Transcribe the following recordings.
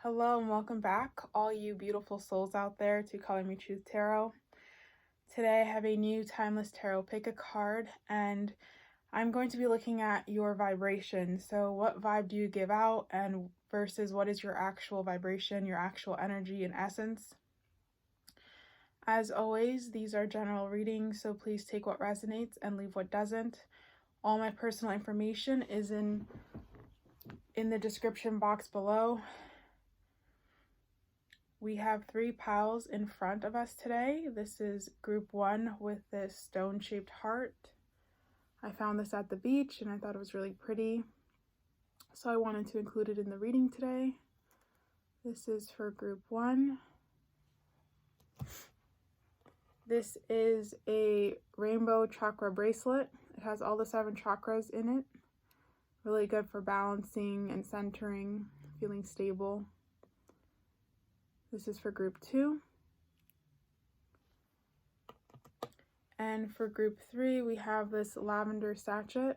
Hello and welcome back, all you beautiful souls out there, to Colormetruth Tarot. Today I have a new Timeless Tarot. Pick a card, and I'm going to be looking at your vibration. So what vibe do you give out, and versus what is your actual vibration, your actual energy and essence. As always, these are general readings, so please take what resonates and leave what doesn't. All my personal information is in the description box below. We have 3 piles in front of us today. This is group 1 with this stone-shaped heart. I found this at the beach and I thought it was really pretty, so I wanted to include it in the reading today. This is for group 1. This is a rainbow chakra bracelet. It has all the 7 chakras in it. Really good for balancing and centering, feeling stable. This is for group 2. And for group 3, we have this lavender sachet.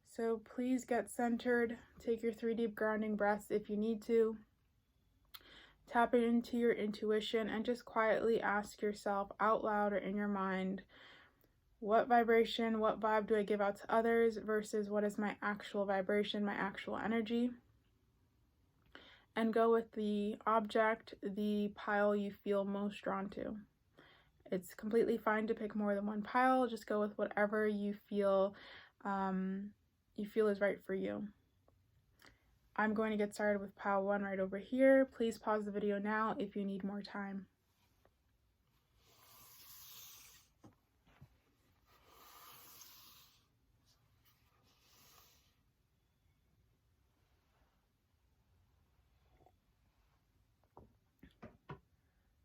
So please get centered. Take your 3 deep grounding breaths if you need to. Tap into your intuition and just quietly ask yourself out loud or in your mind, what vibration, what vibe do I give out to others versus what is my actual vibration, my actual energy? And go with the object, the pile you feel most drawn to. It's completely fine to pick more than one pile. Just go with whatever you feel is right for you. I'm going to get started with pile 1 right over here. Please pause the video now if you need more time.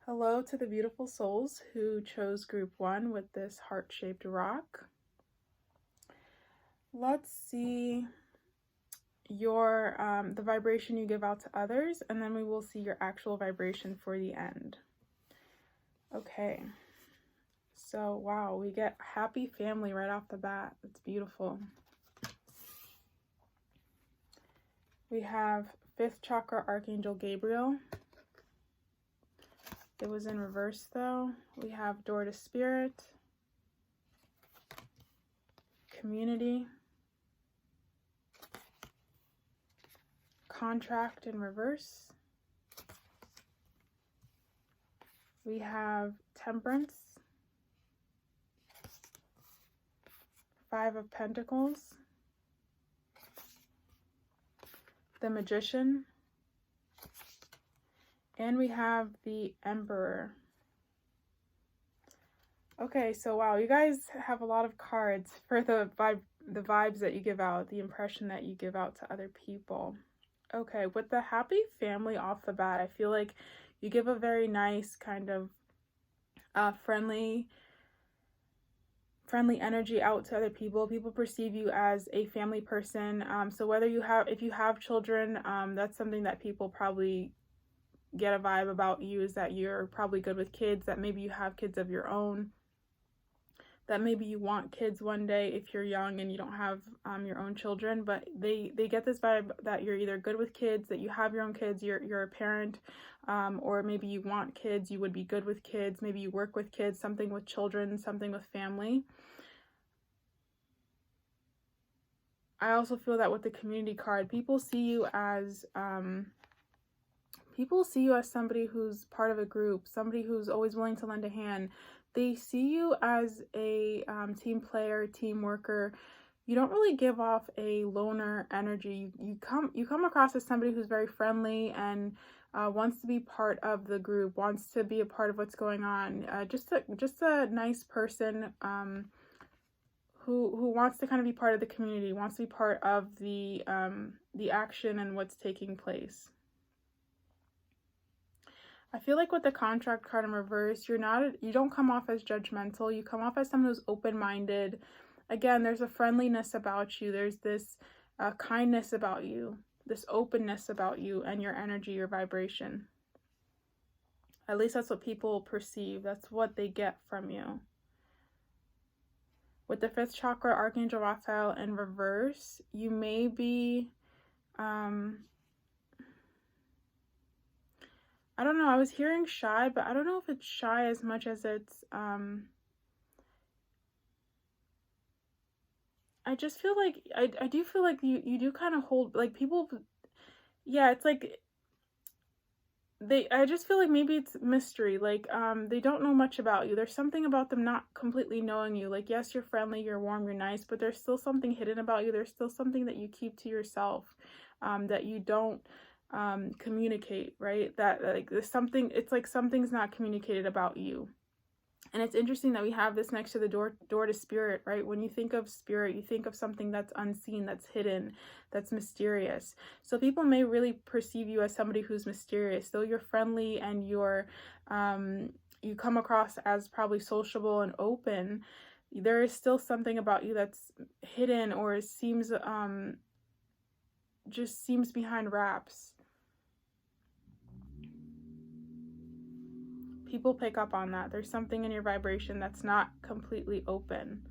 Hello to the beautiful souls who chose group 1 with this heart-shaped rock. Let's see your the vibration you give out to others, and then we will see your actual vibration for the end. Okay, so wow, we get happy family right off the bat. It's beautiful. We have 5th chakra Archangel Gabriel. It was in reverse though. We have door to spirit, community, contract in reverse. We have temperance, 5 of Pentacles, the Magician, and we have the Emperor. Okay, so wow, you guys have a lot of cards for the vibes that you give out, the impression that you give out to other people. Okay, with the happy family off the bat, I feel like you give a very nice kind of friendly energy out to other people. People perceive you as a family person. So whether if you have children, that's something that people probably get a vibe about you, is that you're probably good with kids, that maybe you have kids of your own, that maybe you want kids one day if you're young and you don't have your own children. But they get this vibe that you're either good with kids, that you have your own kids, you're a parent, or maybe you want kids, you would be good with kids, maybe you work with kids, something with children, something with family. I also feel that with the community card, people see you as somebody who's part of a group, somebody who's always willing to lend a hand. They see you as a team player, team worker. You don't really give off a loner energy. You come across as somebody who's very friendly and wants to be part of the group, wants to be a part of what's going on. Just a nice person who wants to kind of be part of the community, wants to be part of the action and what's taking place. I feel like with the contract card in reverse, you don't come off as judgmental. You come off as someone who's open-minded. Again, there's a friendliness about you. There's this kindness about you, this openness about you and your energy, your vibration. At least that's what people perceive. That's what they get from you. With the 5th chakra, Archangel Raphael in reverse, you may be, I don't know, I was hearing shy, but I don't know if it's shy as much as it's, I just feel like, I do feel like you do kind of hold, like, people, yeah, it's like, I just feel like maybe it's mystery, like, they don't know much about you. There's something about them not completely knowing you. Like, yes, you're friendly, you're warm, you're nice, but there's still something hidden about you. There's still something that you keep to yourself, that you don't, communicate, right? That, like, there's something, it's like something's not communicated about you. And it's interesting that we have this next to the door to spirit, right? When you think of spirit, you think of something that's unseen, that's hidden, that's mysterious. So people may really perceive you as somebody who's mysterious. Though you're friendly and you're, you come across as probably sociable and open, there is still something about you that's hidden or seems, just seems behind wraps. People pick up on that. There's something in your vibration that's not completely open.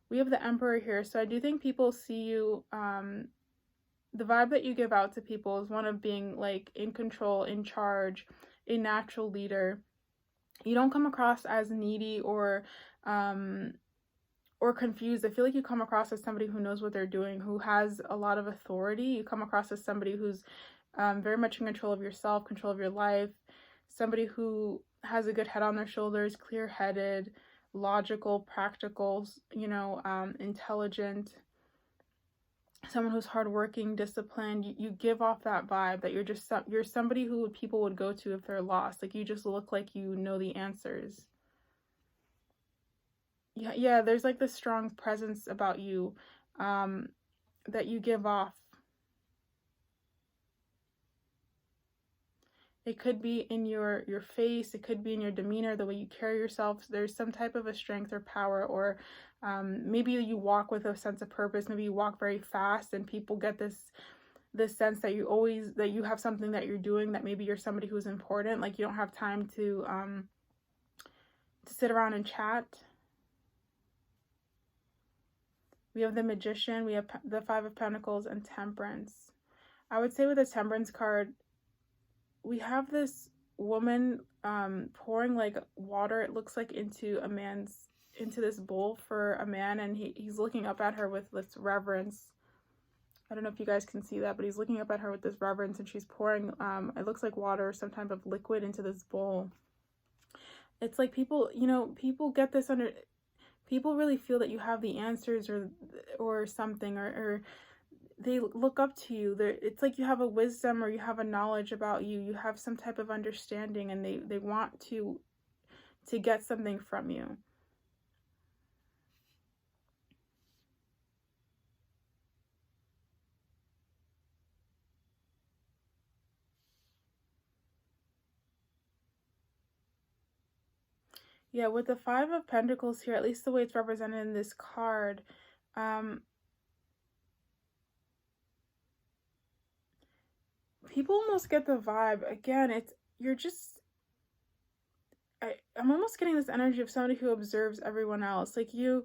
We have the Emperor here, so I do think people see you, the vibe that you give out to people is one of being, like, in control, in charge, a natural leader. You don't come across as needy or confused. I feel like you come across as somebody who knows what they're doing, who has a lot of authority. You come across as somebody who's very much in control of yourself, control of your life, somebody who has a good head on their shoulders, clear-headed, logical, practical, you know, intelligent, someone who's hardworking, disciplined. You give off that vibe that you're somebody who people would go to if they're lost. Like, you just look like you know the answers. Yeah, there's like this strong presence about you, that you give off. It could be in your face, it could be in your demeanor, the way you carry yourself. There's some type of a strength or power, or maybe you walk with a sense of purpose. Maybe you walk very fast and people get this sense that you have something that you're doing, that maybe you're somebody who's important. Like, you don't have time to sit around and chat. We have the Magician, we have the 5 of Pentacles, and Temperance. I would say with the Temperance card, we have this woman pouring like water, it looks like, into this bowl for a man, and he's looking up at her with this reverence. I don't know if you guys can see that, but he's looking up at her with this reverence, and she's pouring, it looks like water or some type of liquid into this bowl. It's like people, you know, people get this people really feel that you have the answers or something, or they look up to you. It's like you have a wisdom or you have a knowledge about you. You have some type of understanding, and they want to get something from you. Yeah, with the 5 of Pentacles here, at least the way it's represented in this card, people almost get the vibe, again, I'm almost getting this energy of somebody who observes everyone else. Like, you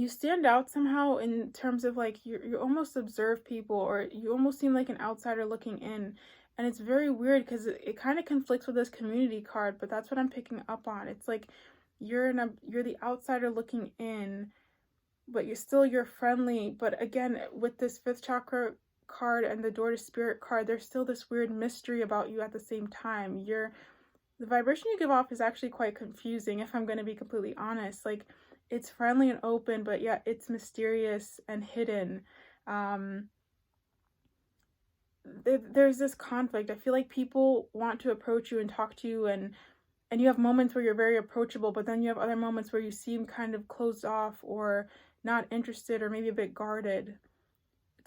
stand out somehow in terms of, like, you almost observe people, or you almost seem like an outsider looking in. And it's very weird because it kind of conflicts with this Community card, but that's what I'm picking up on. It's like you're the outsider looking in, but you're friendly. But again, with this 5th chakra card and the Door to Spirit card, there's still this weird mystery about you at the same time. The vibration you give off is actually quite confusing, if I'm going to be completely honest. Like, it's friendly and open, but yet it's mysterious and hidden. There's this conflict. I feel like people want to approach you and talk to you, and you have moments where you're very approachable, but then you have other moments where you seem kind of closed off or not interested, or maybe a bit guarded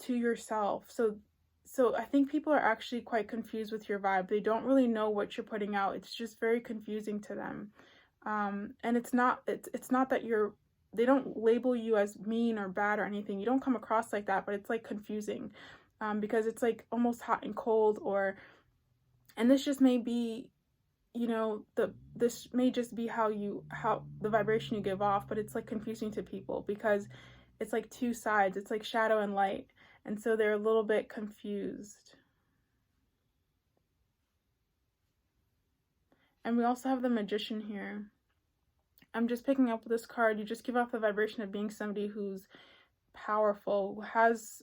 to yourself. So I think people are actually quite confused with your vibe. They don't really know what you're putting out. It's just very confusing to them. And it's not that they don't label you as mean or bad or anything. You don't come across like that, but it's like confusing. Because it's like almost hot and cold, and this just may be you know, this may just be how the vibration you give off, but it's like confusing to people because it's like two sides. It's like shadow and light, and so they're a little bit confused. And we also have the Magician here. I'm just picking up this card. You just give off the vibration of being somebody who's powerful, who has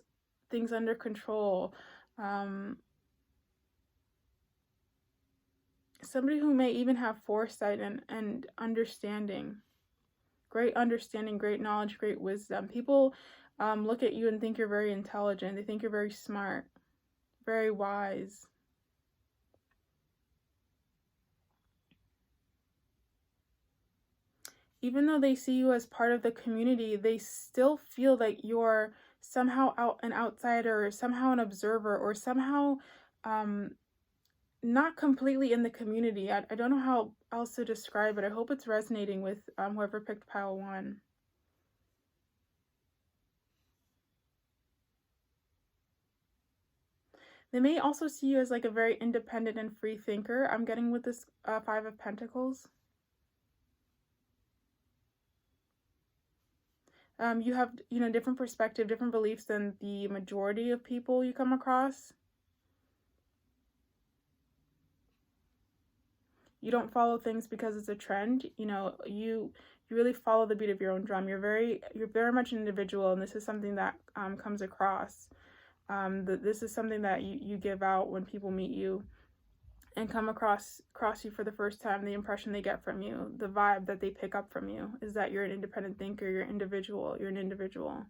things under control, somebody who may even have foresight and understanding, great understanding, great knowledge, great wisdom. People look at you and think you're very intelligent. They think you're very smart, very wise. Even though they see you as part of the community, they still feel that you're somehow an outsider, or somehow an observer, or somehow not completely in the community. I don't know how else to describe it. I hope it's resonating with whoever picked pile 1. They may also see you as like a very independent and free thinker. I'm getting with this 5 of Pentacles. You have, you know, different perspective, different beliefs than the majority of people you come across. You don't follow things because it's a trend. You know, you really follow the beat of your own drum. You're very much an individual, and this is something that comes across. This is something that you give out when people meet you and come across you for the first time. The impression they get from you, the vibe that they pick up from you, is that you're an independent thinker, you're an individual.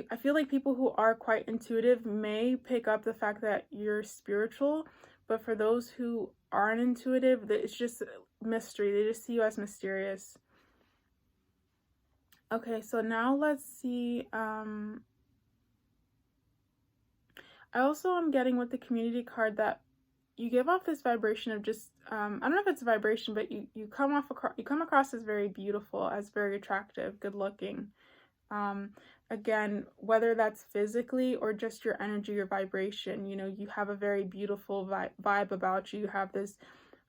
I feel like people who are quite intuitive may pick up the fact that you're spiritual, but for those who aren't intuitive, it's just mystery. They just see you as mysterious. Okay, so now let's see. I also am getting with the community card that you give off this vibration of just I don't know if it's a vibration, but you come across as very beautiful, as very attractive, good looking. Again, whether that's physically or just your energy, your vibration, you know, you have a very beautiful vibe about you. You have this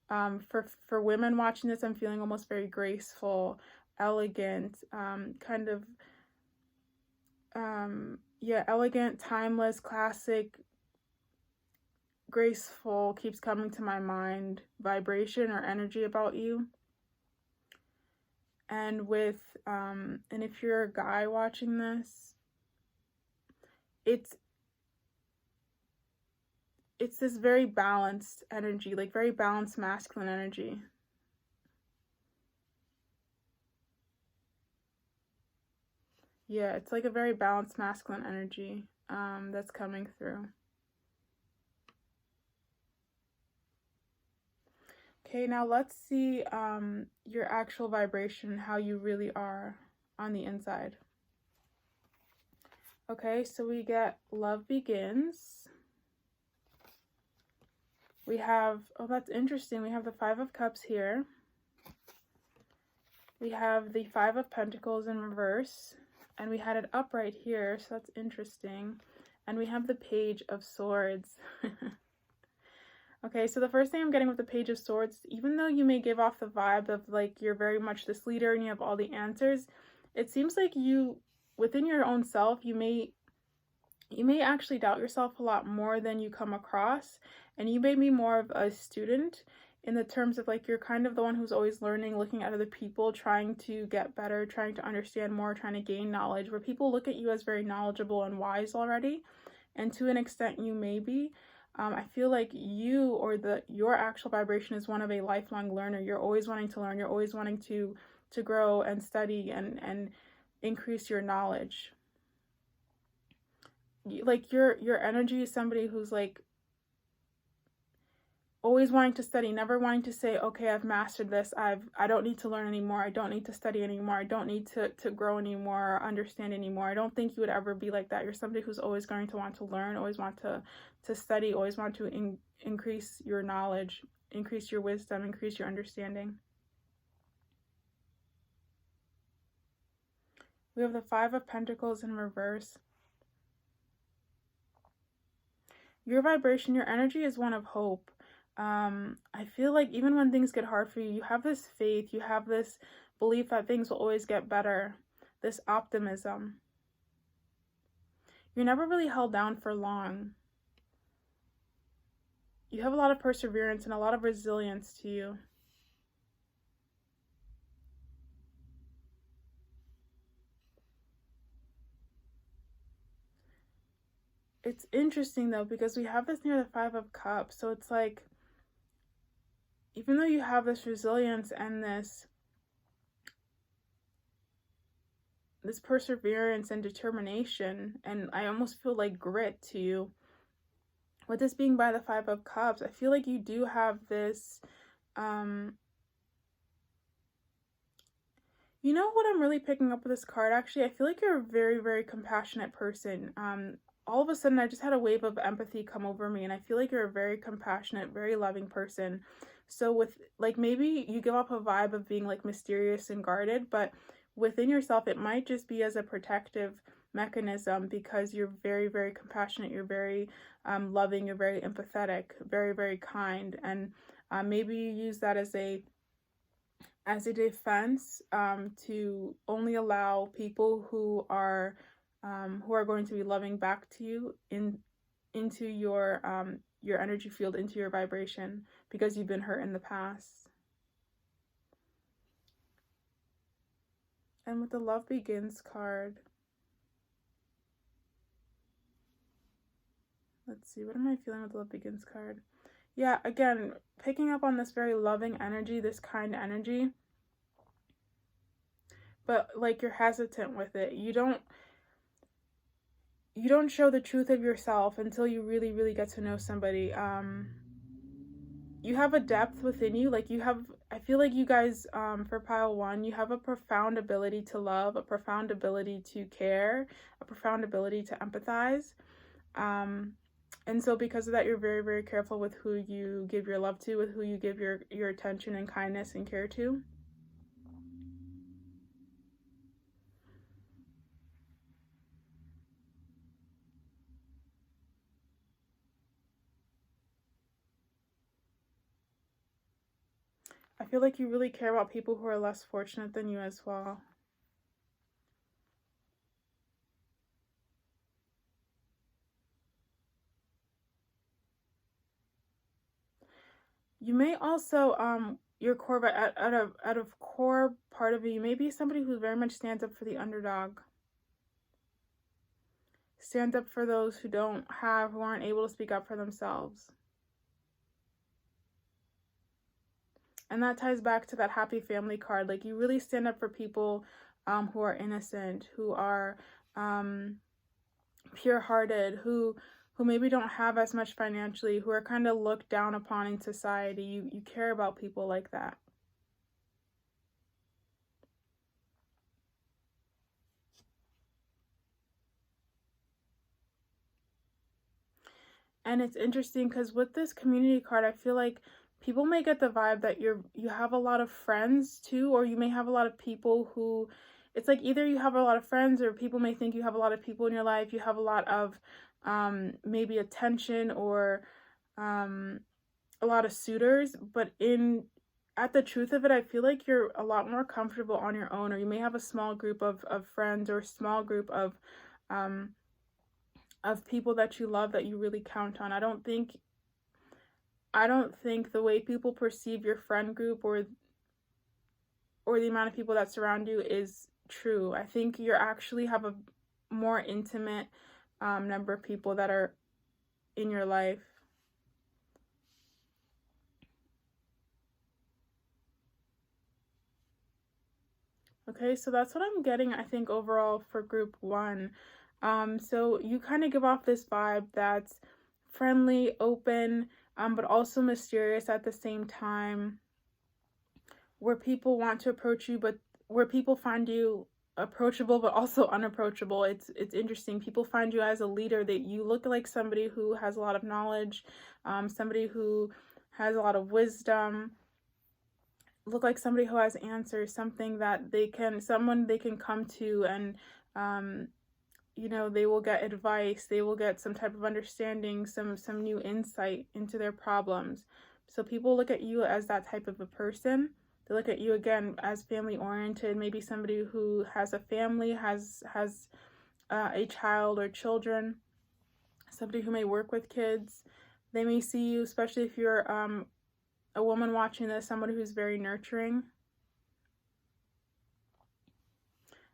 for women watching this, I'm feeling almost very graceful, elegant, kind of elegant, timeless, classic, graceful keeps coming to my mind, vibration or energy about you. And with and if you're a guy watching this, it's this very balanced energy, like very balanced masculine energy. Yeah, it's like a very balanced masculine energy that's coming through. Okay, now let's see your actual vibration, how you really are on the inside. Okay, so we get love begins. We have, oh, that's interesting. We have the 5 of Cups here. We have the 5 of Pentacles in reverse. And we had it upright here, so that's interesting. And we have the Page of Swords. Okay, so the first thing I'm getting with the Page of Swords, even though you may give off the vibe of like you're very much this leader and you have all the answers, it seems like you, within your own self, you may actually doubt yourself a lot more than you come across, and you may be more of a student in the terms of like you're kind of the one who's always learning, looking at other people, trying to get better, trying to understand more, trying to gain knowledge, where people look at you as very knowledgeable and wise already, and to an extent you may be. I feel like you or your actual vibration is one of a lifelong learner. You're always wanting to learn. You're always wanting to grow and study and increase your knowledge. Like your energy is somebody who's like always wanting to study, never wanting to say, okay, I've mastered this. I don't need to learn anymore. I don't need to study anymore. I don't need to grow anymore or understand anymore. I don't think you would ever be like that. You're somebody who's always going to want to learn, always want to study, always want to increase your knowledge, increase your wisdom, increase your understanding. We have the 5 of Pentacles in reverse. Your vibration, your energy is one of hope. I feel like even when things get hard for you, you have this faith, you have this belief that things will always get better, this optimism. You're never really held down for long. You have a lot of perseverance and a lot of resilience to you. It's interesting though, because we have this near the Five of Cups, so it's like, even though you have this resilience and this perseverance and determination, and I almost feel like grit to you, with this being by the Five of Cups, I feel like you do have this, you know what I'm really picking up with this card, actually? I feel like you're a very, very compassionate person. All of a sudden, I just had a wave of empathy come over me, and I feel like you're a very compassionate, very loving person. So with, like, maybe you give off a vibe of being, like, mysterious and guarded, but within yourself, it might just be as a protective mechanism, because you're very, very compassionate, you're very loving, you're very empathetic, very, very kind, and maybe you use that as a defense, to only allow people who are going to be loving back to you into your energy field, into your vibration, because you've been hurt in the past. And with the Love Begins card, let's see, what am I feeling with the Love Begins card? Yeah, again, picking up on this very loving energy, this kind energy, but like you're hesitant with it. You don't show the truth of yourself until you really, really get to know somebody. You have a depth within you, like I feel like you guys, for pile one, you have a profound ability to love, a profound ability to care, a profound ability to empathize. And so because of that, you're very, very careful with who you give your love to, with who you give your attention and kindness and care to. I feel like you really care about people who are less fortunate than you as well. You may also, your core, out of core part of you may be somebody who very much stands up for the underdog. Stands up for those who aren't able to speak up for themselves. And that ties back to that happy family card. Like, you really stand up for people who are innocent, who are pure-hearted, who maybe don't have as much financially, who are kind of looked down upon in society. You care about people like that. And it's interesting because with this community card, I feel like people may get the vibe that you have a lot of friends too, or you may have a lot of people who, it's like either you have a lot of friends, or people may think you have a lot of people in your life. You have a lot of maybe attention, or a lot of suitors, but at the truth of it, I feel like you're a lot more comfortable on your own, or you may have a small group of friends, or a small group of people that you love, that you really count on. I don't think the way people perceive your friend group, or the amount of people that surround you, is true. I think you actually have a more intimate number of people that are in your life. Okay, so that's what I'm getting, I think, overall for group one. So you kind of give off this vibe that's friendly, open, but also mysterious at the same time, where people want to approach you, but where people find you approachable but also unapproachable. It's interesting. People find you as a leader, that you look like somebody who has a lot of knowledge, somebody who has a lot of wisdom, look like somebody who has answers, someone they can come to, and you know, they will get advice, they will get some type of understanding, some new insight into their problems. So people look at you as that type of a person. They look at you, again, as family oriented, maybe somebody who has a family, has a child or children, somebody who may work with kids. They may see you, especially if you're a woman watching this, somebody who's very nurturing.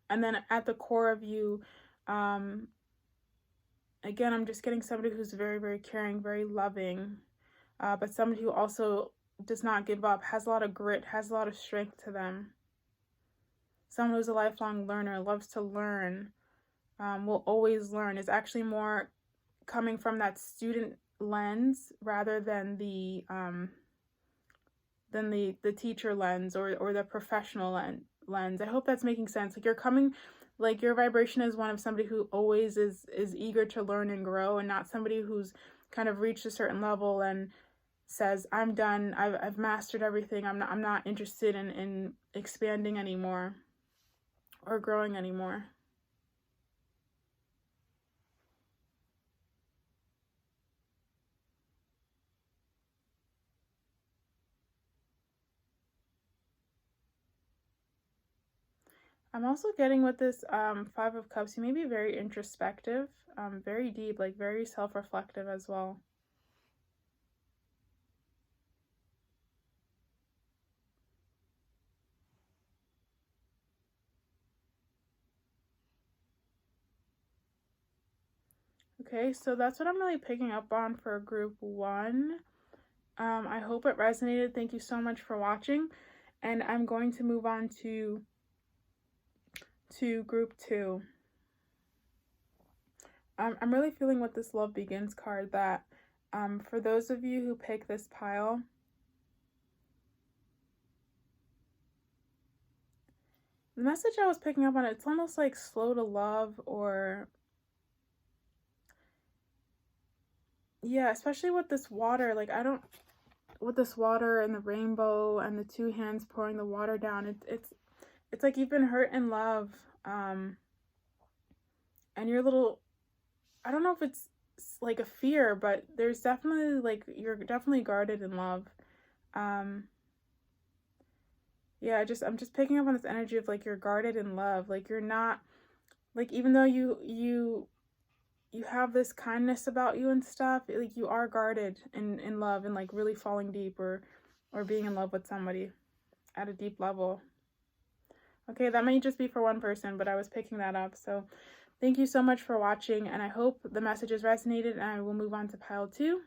And then at the core of you, again, I'm just getting somebody who's very, very caring, very loving, but somebody who also does not give up, has a lot of grit, has a lot of strength to them. Someone who's a lifelong learner, loves to learn, will always learn, is actually more coming from that student lens rather than the teacher lens or the professional lens. I hope that's making sense. Like, you're coming, like, your vibration is one of somebody who always is eager to learn and grow, and not somebody who's kind of reached a certain level and says, I'm done, I've mastered everything, I'm not interested in expanding anymore or growing anymore. I'm also getting with this Five of Cups, you may be very introspective, very deep, like very self-reflective as well. Okay, so that's what I'm really picking up on for group 1. I hope it resonated. Thank you so much for watching. And I'm going to move on to group 2. I'm really feeling with this Love Begins card that for those of you who pick this pile, the message I was picking up on, it's almost like slow to love, or yeah, especially with this water, like with this water and the rainbow and the 2 hands pouring the water down, it's like you've been hurt in love, and you're a little, I don't know if it's like a fear, but there's definitely, like, you're definitely guarded in love. Yeah, I'm just picking up on this energy of, like, you're guarded in love, like you're not, like, even though you have this kindness about you and stuff, like, you are guarded in love, and like really falling deep or being in love with somebody at a deep level. Okay, that may just be for one person, but I was picking that up. So thank you so much for watching, and I hope the messages resonated, and I will move on to pile 2.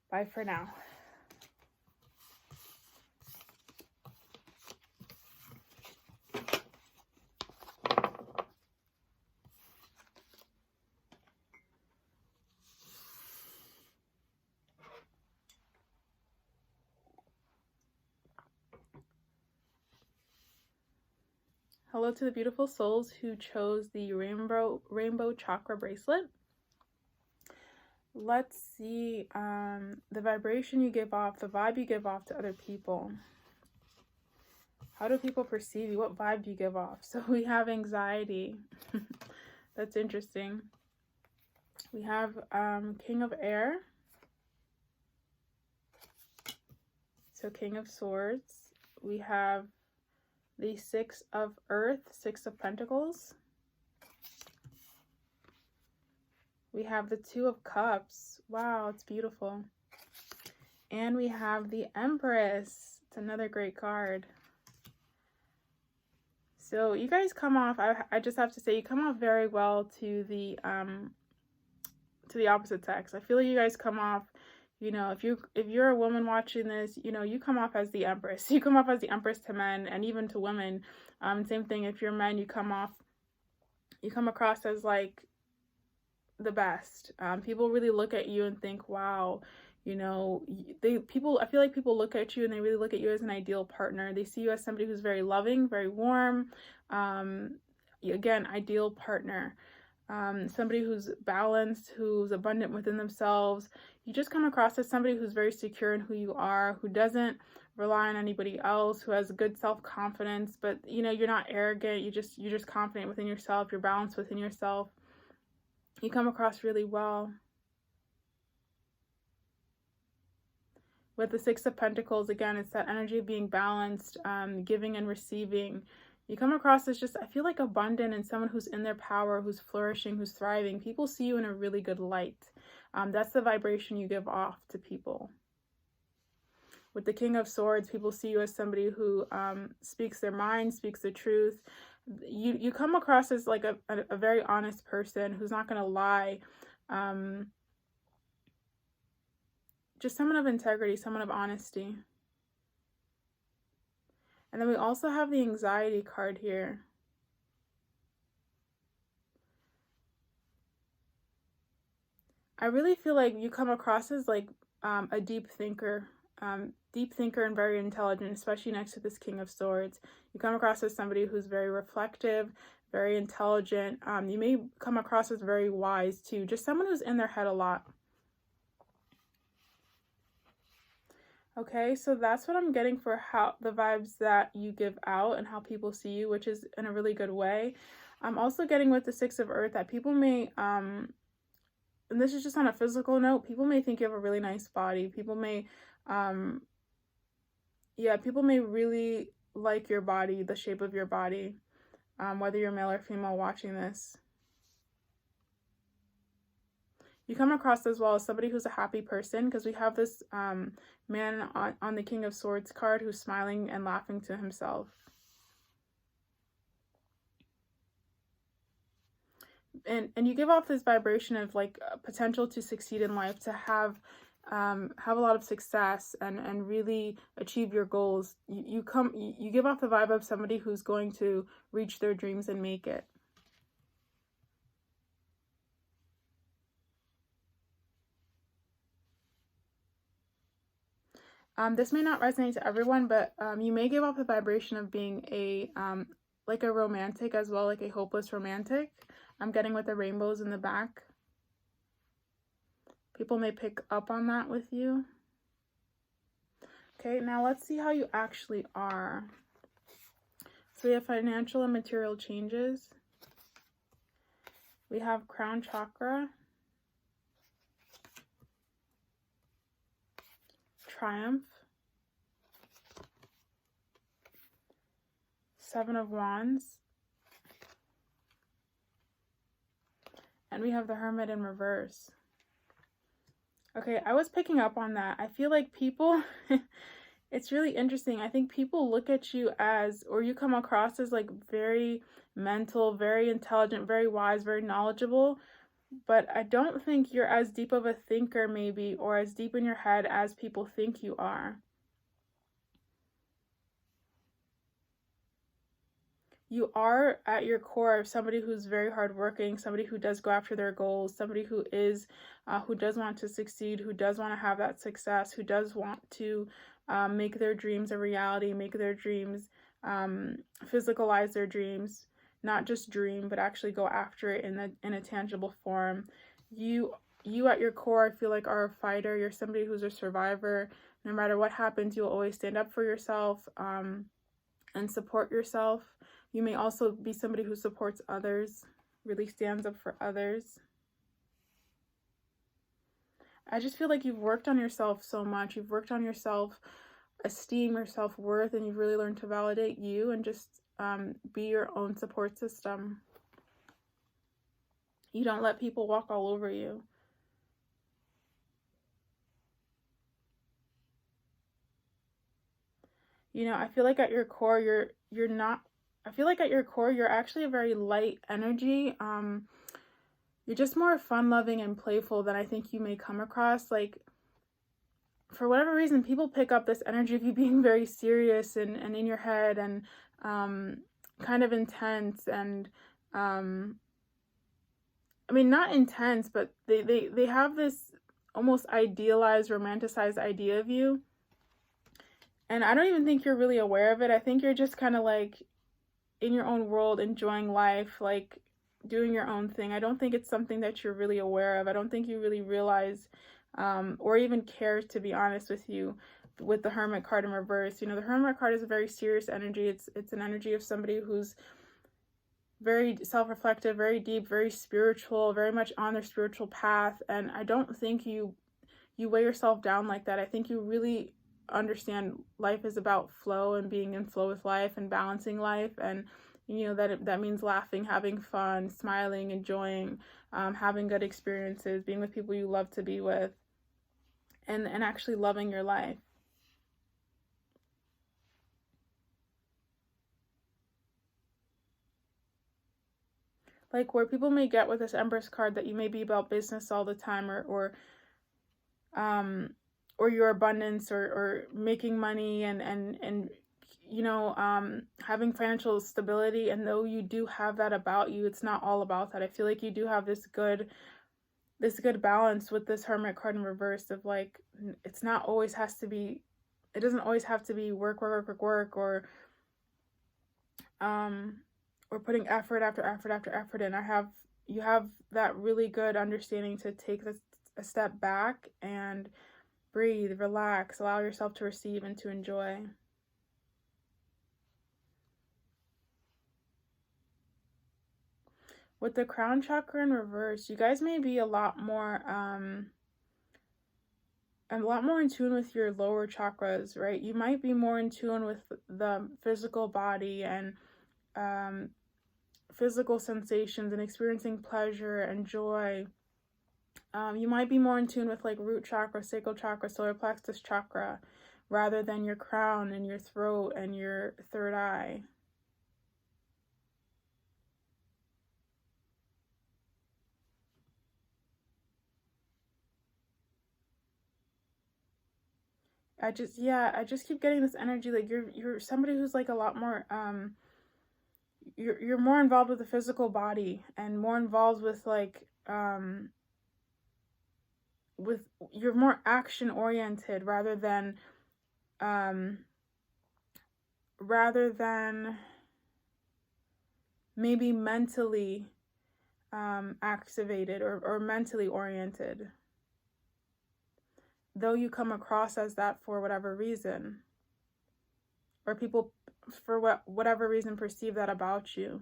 Bye for now. Hello to the beautiful souls who chose the rainbow chakra bracelet. Let's see the vibration you give off, the vibe you give off to other people. How do people perceive you? What vibe do you give off? So we have anxiety. That's interesting. We have King of Air. So King of Swords. We have the 6 of Earth, 6 of Pentacles. We have the 2 of Cups. Wow, it's beautiful. And we have the Empress. It's another great card. So you guys come off, I just have to say, you come off very well to the opposite sex. I feel like you guys come off, you know, if you're a woman watching this, you know, you come off as the Empress. You come off as the Empress to men and even to women. Same thing, if you're men, you come across as like the best. People really look at you and think, wow, you know, I feel like people look at you and they really look at you as an ideal partner. They see you as somebody who's very loving, very warm. Again, ideal partner. Somebody who's balanced, who's abundant within themselves. You just come across as somebody who's very secure in who you are, who doesn't rely on anybody else, who has good self-confidence, but you know, you're not arrogant, you're just confident within yourself, you're balanced within yourself. You come across really well. With the Six of Pentacles, again, it's that energy of being balanced, giving and receiving. You come across as just, I feel like, abundant and someone who's in their power, who's flourishing, who's thriving. People see you in a really good light. That's the vibration you give off to people. With the King of Swords, people see you as somebody who speaks their mind, speaks the truth. You come across as like a very honest person who's not going to lie. Just someone of integrity, someone of honesty. And then we also have the Anxiety card here. I really feel like you come across as like a deep thinker and very intelligent, especially next to this King of Swords. You come across as somebody who's very reflective, very intelligent. You may come across as very wise too, just someone who's in their head a lot. Okay, so that's what I'm getting for how the vibes that you give out and how people see you, which is in a really good way. I'm also getting with the Six of Earth that people may, and this is just on a physical note, people may think you have a really nice body. People may, people may really like your body, the shape of your body, whether you're male or female watching this. You come across as well as somebody who's a happy person, because we have this man on the King of Swords card who's smiling and laughing to himself. And you give off this vibration of like potential to succeed in life, to have a lot of success and really achieve your goals. You give off the vibe of somebody who's going to reach their dreams and make it. This may not resonate to everyone, but you may give off the vibration of being a like a romantic as well, like a hopeless romantic. I'm getting with the rainbows in the back. People may pick up on that with you. Okay, now let's see how you actually are. So we have financial and material changes. We have crown chakra. Triumph. Seven of Wands. And we have the Hermit in reverse. Okay, I was picking up on that. I feel like people, it's really interesting. I think people look at you as, or you come across as like very mental, very intelligent, very wise, very knowledgeable. But I don't think you're as deep of a thinker maybe, or as deep in your head as people think you are. You are at your core somebody who's very hardworking, somebody who does go after their goals, somebody who is, who does want to succeed, who does want to have that success, who does want to make their dreams a reality, make their dreams, physicalize their dreams, not just dream, but actually go after it in a tangible form. You at your core, I feel like, are a fighter. You're somebody who's a survivor. No matter what happens, you'll always stand up for yourself and support yourself. You may also be somebody who supports others, really stands up for others. I just feel like you've worked on yourself so much. You've worked on your self-esteem, your self-worth, and you've really learned to validate you and just be your own support system. You don't let people walk all over you. You know, I feel like at your core, you're not, I feel like at your core, you're actually a very light energy. You're just more fun-loving and playful than I think you may come across. Like, for whatever reason, people pick up this energy of you being very serious and in your head and kind of intense and, I mean, not intense, but they have this almost idealized, romanticized idea of you. And I don't even think you're really aware of it. I think you're just kind of like in your own world, enjoying life, like doing your own thing. I don't think it's something that you're really aware of. I don't think you really realize or even care, to be honest with you, with the Hermit card in reverse. You know, the Hermit card is a very serious energy. It's an energy of somebody who's very self-reflective, very deep, very spiritual, very much on their spiritual path. And I don't think you weigh yourself down like that. I think you really understand life is about flow and being in flow with life and balancing life. And you know that means laughing, having fun, smiling, enjoying, having good experiences, being with people you love to be with, and actually loving your life. Like where people may get with this Empress card that you may be about business all the time, or your abundance, or making money, and you know, having financial stability. And though you do have that about you, it's not all about that. I feel like you do have this good balance with this Hermit card in reverse of like, it's not always has to be, it doesn't always have to be work, or putting effort after effort in. You have that really good understanding to take a step back and breathe, relax, allow yourself to receive and to enjoy. With the crown chakra in reverse, you guys may be a lot more in tune with your lower chakras, right? You might be more in tune with the physical body and physical sensations and experiencing pleasure and joy. You might be more in tune with like root chakra, sacral chakra, solar plexus chakra, rather than your crown and your throat and your third eye. I just keep getting this energy like you're somebody who's like a lot more you're more involved with the physical body and more involved with like you're more action oriented rather than maybe mentally activated or mentally oriented, though you come across as that for whatever reason, or people for whatever reason perceive that about you.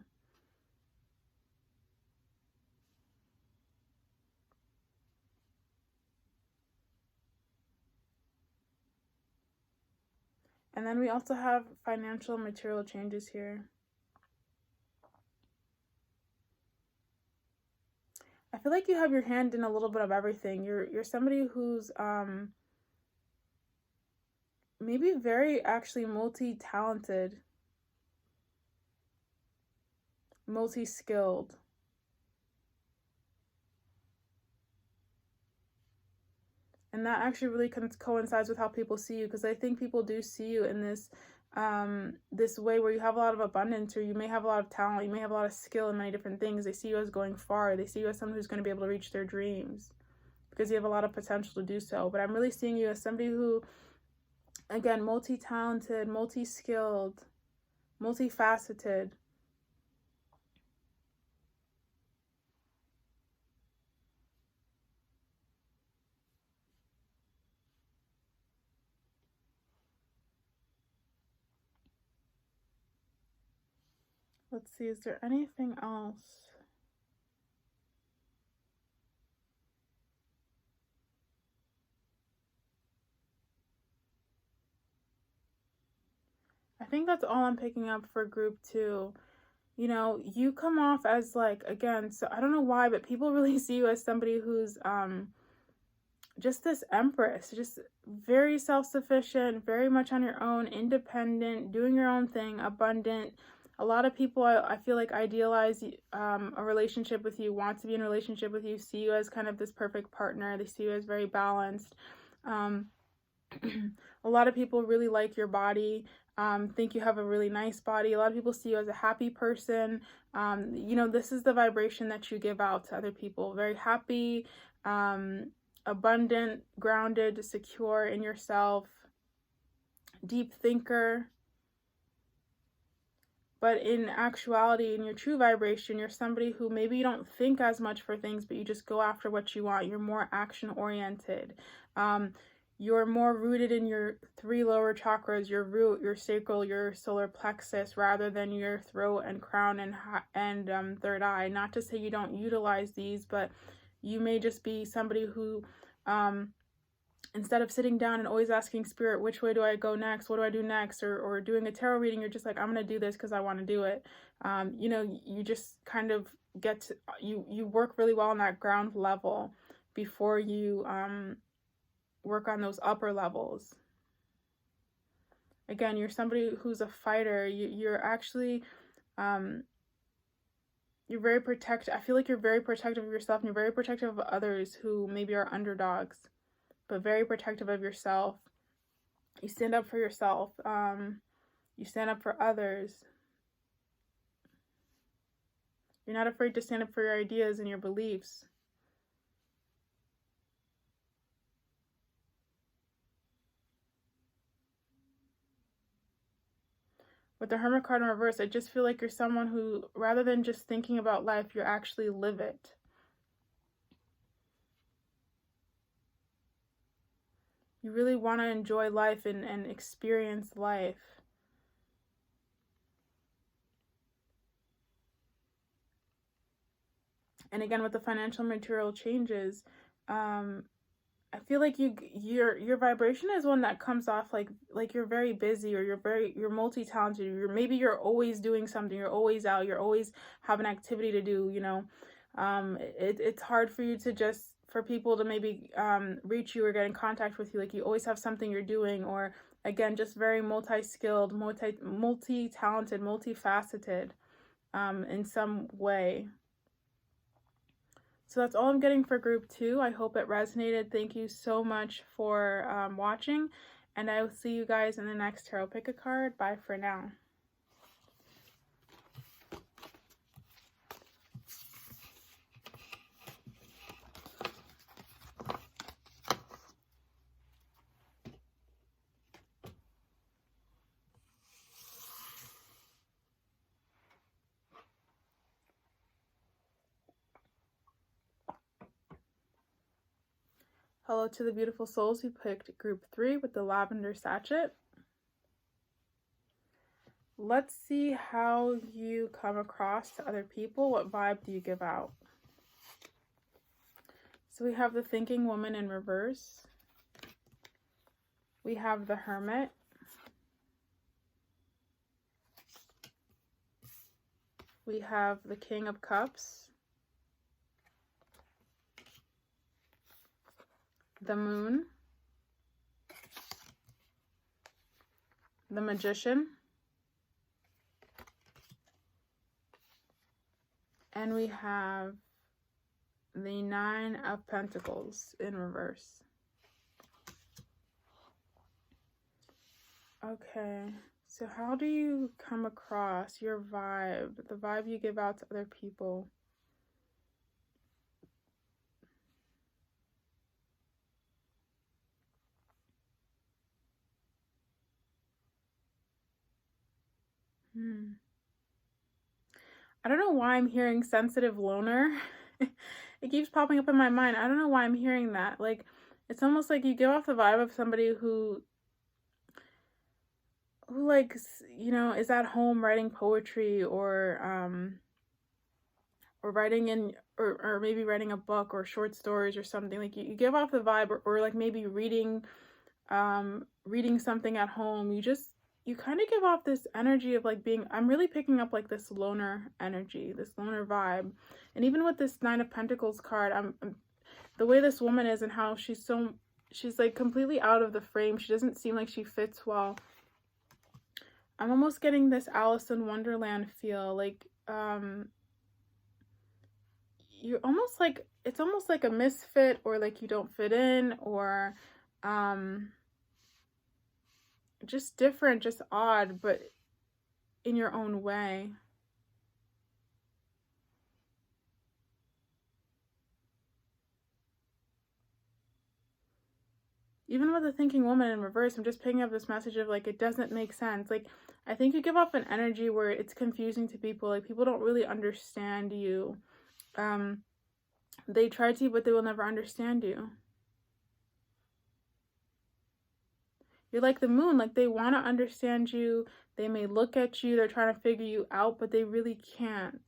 And then we also have financial and material changes here. I feel like you have your hand in a little bit of everything. You're somebody who's maybe very actually multi-talented, multi-skilled. And that actually really coincides with how people see you, because I think people do see you in this this way where you have a lot of abundance, or you may have a lot of talent, you may have a lot of skill in many different things. They see you as going far. They see you as someone who's going to be able to reach their dreams because you have a lot of potential to do so. But I'm really seeing you as somebody who, again, multi-talented, multi-skilled, multifaceted. Let's see, is there anything else? I think that's all I'm picking up for group 2. You know, you come off as like, again, so I don't know why, but people really see you as somebody who's just this empress, just very self-sufficient, very much on your own, independent, doing your own thing, abundant. A lot of people, I feel like, idealize a relationship with you, want to be in a relationship with you, see you as kind of this perfect partner. They see you as very balanced. A lot of people really like your body, think you have a really nice body. A lot of people see you as a happy person. You know, this is the vibration that you give out to other people. Very happy, abundant, grounded, secure in yourself, deep thinker. But in actuality, in your true vibration, you're somebody who maybe you don't think as much for things, but you just go after what you want. You're more action oriented. you're more rooted in your 3 lower chakras, your root, your sacral, your solar plexus, rather than your throat and crown and third eye. Not to say you don't utilize these, but you may just be somebody who, instead of sitting down and always asking spirit, which way do I go next? What do I do next? Or doing a tarot reading, you're just like, I'm going to do this because I want to do it. You know, you just kind of get to, you work really well on that ground level before you, work on those upper levels. Again, you're somebody who's a fighter. You're actually, you're very protective. I feel like you're very protective of yourself, and you're very protective of others who maybe are underdogs, but very protective of yourself. You stand up for yourself. You stand up for others. You're not afraid to stand up for your ideas and your beliefs. With the Hermit card in reverse, I just feel like you're someone who, rather than just thinking about life, you actually live it. You really want to enjoy life and experience life. And again, with the financial material changes, I feel like your vibration is one that comes off like you're very busy, or you're multi-talented. Maybe you're always doing something. You're always out. You're always have an activity to do. You know, it's hard for you to just, for people to maybe reach you or get in contact with you. Like, you always have something you're doing, or again, just very multi-skilled, multi-talented, multifaceted in some way. So that's all I'm getting for group 2. I hope it resonated. Thank you so much for watching, and I will see you guys in the next tarot. Pick a card. Bye for now. Hello to the beautiful souls who picked group 3 with the lavender sachet. Let's see how you come across to other people. What vibe do you give out? So we have the thinking woman in reverse. We have the hermit. We have the King of Cups. The Moon. The Magician. And we have the Nine of Pentacles in reverse. Okay, so how do you come across your vibe, the vibe you give out to other people? I don't know why I'm hearing sensitive loner. It keeps popping up in my mind. I don't know why I'm hearing that. Like, it's almost like you give off the vibe of somebody who like, you know, is at home writing poetry, or writing in, or maybe writing a book or short stories or something. Like, you give off the vibe, or like maybe reading something at home. You kind of give off this energy of like being, I'm really picking up like this loner energy, this loner vibe. And even with this Nine of Pentacles card, the way this woman is and how she's like completely out of the frame. She doesn't seem like she fits well. I'm almost getting this Alice in Wonderland feel. Like, you're almost like, it's almost like a misfit, or like you don't fit in, or just different, just odd, but in your own way. Even with the thinking woman in reverse, I'm just picking up this message of like, it doesn't make sense. Like, I think you give off an energy where it's confusing to people. Like, people don't really understand you. They try to, but they will never understand you. You're like the moon. Like, they want to understand you. They may look at you. They're trying to figure you out, but they really can't.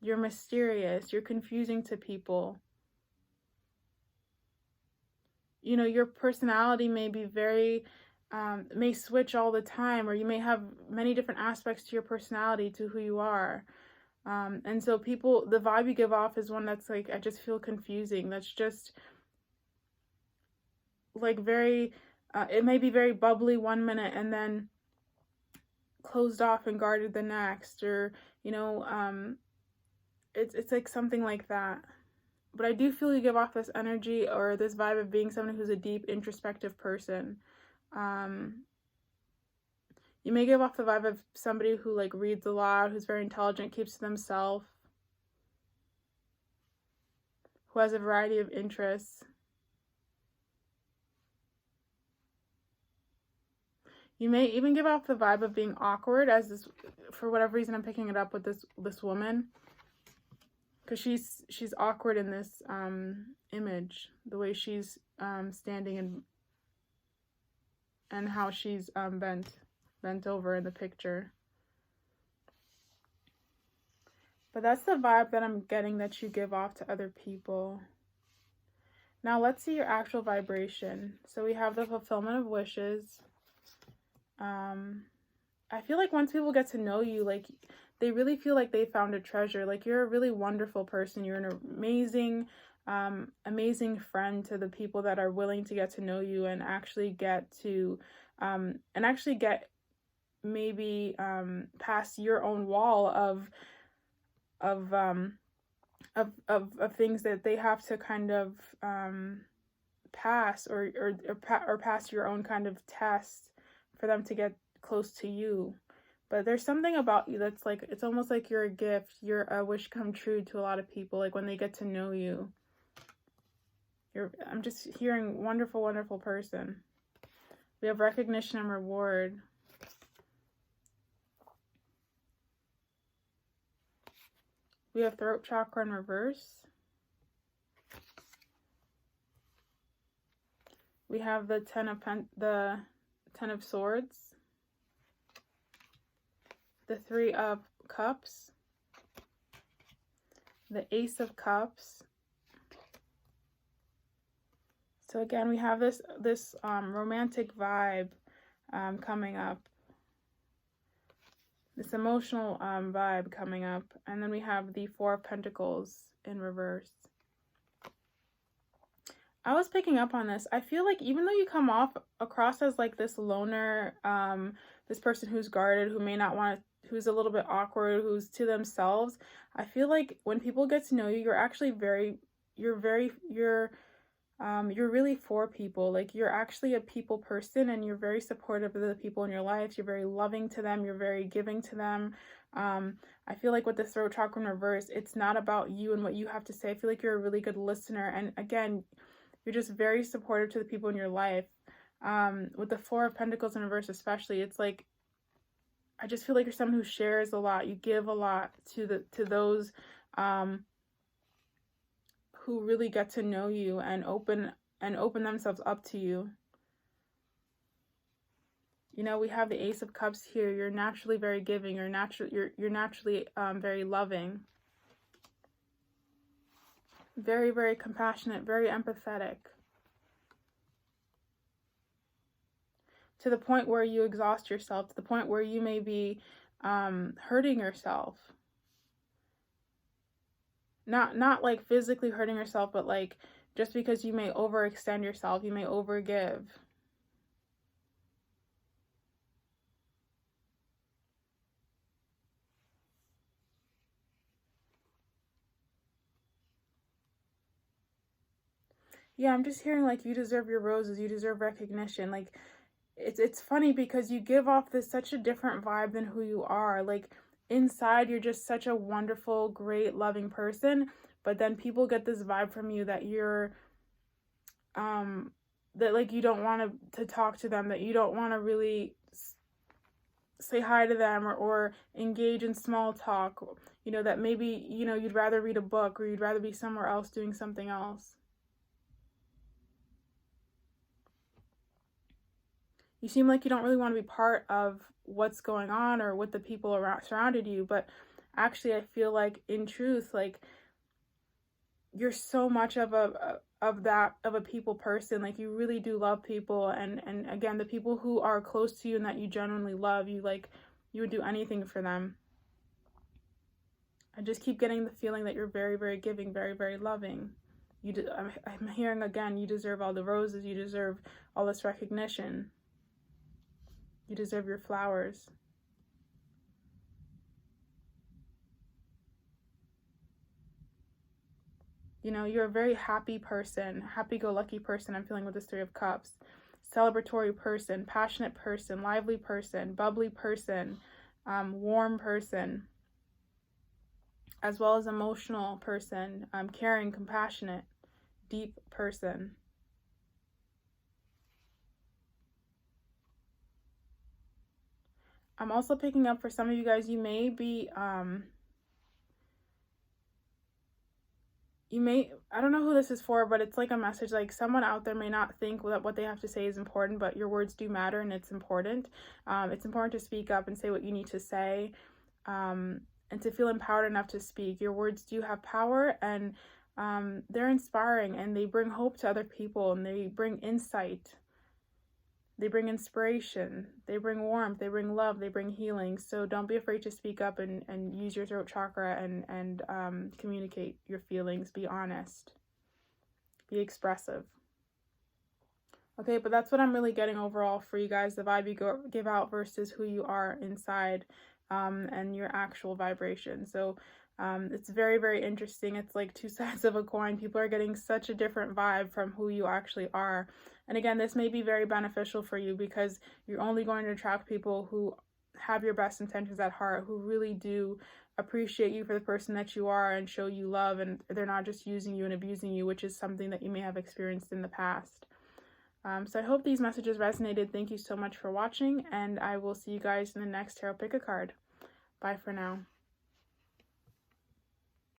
You're mysterious. You're confusing to people. You know, your personality may be very, may switch all the time, or you may have many different aspects to your personality, to who you are. And so people, the vibe you give off is one that's like, I just feel confusing. That's just like very, it may be very bubbly one minute and then closed off and guarded the next, or, you know, it's like something like that. But I do feel you give off this energy or this vibe of being someone who's a deep, introspective person. You may give off the vibe of somebody who like reads a lot, who's very intelligent, keeps to themselves, who has a variety of interests. You may even give off the vibe of being awkward, as this, for whatever reason I'm picking it up with this woman. Because she's awkward in this image, the way she's standing and how she's bent over in the picture. But that's the vibe that I'm getting that you give off to other people. Now let's see your actual vibration. So we have the fulfillment of wishes. I feel like once people get to know you, like, they really feel like they found a treasure. Like, you're a really wonderful person. You're an amazing, amazing friend to the people that are willing to get to know you and actually get to, maybe past your own wall of things that they have to kind of pass or pass your own kind of test for them to get close to you. But there's something about you that's like, it's almost like you're a gift. You're a wish come true to a lot of people, like when they get to know you. I'm just hearing wonderful, wonderful person. We have recognition and reward. We have throat chakra in reverse. We have the Ten of Swords. The Three of Cups. The Ace of Cups. So again, we have this romantic vibe coming up. This emotional vibe coming up. And then we have the Four of Pentacles in reverse. I was picking up on this. I feel like even though you come off across as like this loner, this person who's guarded, who may not want to, who's a little bit awkward, who's to themselves, I feel like when people get to know you, you're actually you're really for people. Like, you're actually a people person, and you're very supportive of the people in your life. You're very loving to them. You're very giving to them. I feel like with the throat chakra in reverse, it's not about you and what you have to say. I feel like you're a really good listener. And again, you're just very supportive to the people in your life. With the Four of Pentacles in reverse especially, it's like, I just feel like you're someone who shares a lot. You give a lot to those who really get to know you and open themselves up to you. You know, we have the Ace of Cups here. You're naturally very giving. You're naturally very loving. Very, very compassionate, very empathetic. To the point where you exhaust yourself, to the point where you may be hurting yourself. Not like physically hurting yourself, but like just because you may overextend yourself, you may overgive. Yeah, I'm just hearing like you deserve your roses, you deserve recognition. Like, it's funny because you give off such a different vibe than who you are. Like, inside you're just such a wonderful, great, loving person, but then people get this vibe from you that you're that like you don't want to talk to them, that you don't want to really say hi to them or engage in small talk, you know, that maybe, you know, you'd rather read a book or you'd rather be somewhere else doing something else. you seem like you don't really want to be part of what's going on or with the people around surrounded you, but actually I feel like in truth, like, you're so much of a people person. Like, you really do love people, and again, the people who are close to you and that you genuinely love, you would do anything for them. I just keep getting the feeling that you're very, very giving, very, very loving. I'm hearing again, you deserve all the roses, you deserve all this recognition, you deserve your flowers. You know, you're a very happy person, happy-go-lucky person, I'm feeling with this Three of Cups. Celebratory person, passionate person, lively person, bubbly person, warm person, as well as emotional person, caring, compassionate, deep person. I'm also picking up for some of you guys, you may be, I don't know who this is for, but it's like a message, like someone out there may not think that what they have to say is important, but your words do matter and it's important. It's important to speak up and say what you need to say, and to feel empowered enough to speak. Your words do have power, and they're inspiring, and they bring hope to other people, and they bring insight. They bring inspiration, they bring warmth, they bring love, they bring healing. So don't be afraid to speak up and use your throat chakra and communicate your feelings. Be honest. Be expressive. Okay, but that's what I'm really getting overall for you guys, the vibe you give out versus who you are inside, and your actual vibration. So it's very, very interesting. It's like two sides of a coin. People are getting such a different vibe from who you actually are. And again, this may be very beneficial for you because you're only going to attract people who have your best intentions at heart, who really do appreciate you for the person that you are and show you love, and they're not just using you and abusing you, which is something that you may have experienced in the past. So I hope these messages resonated. Thank you so much for watching, and I will see you guys in the next tarot pick a card. Bye for now.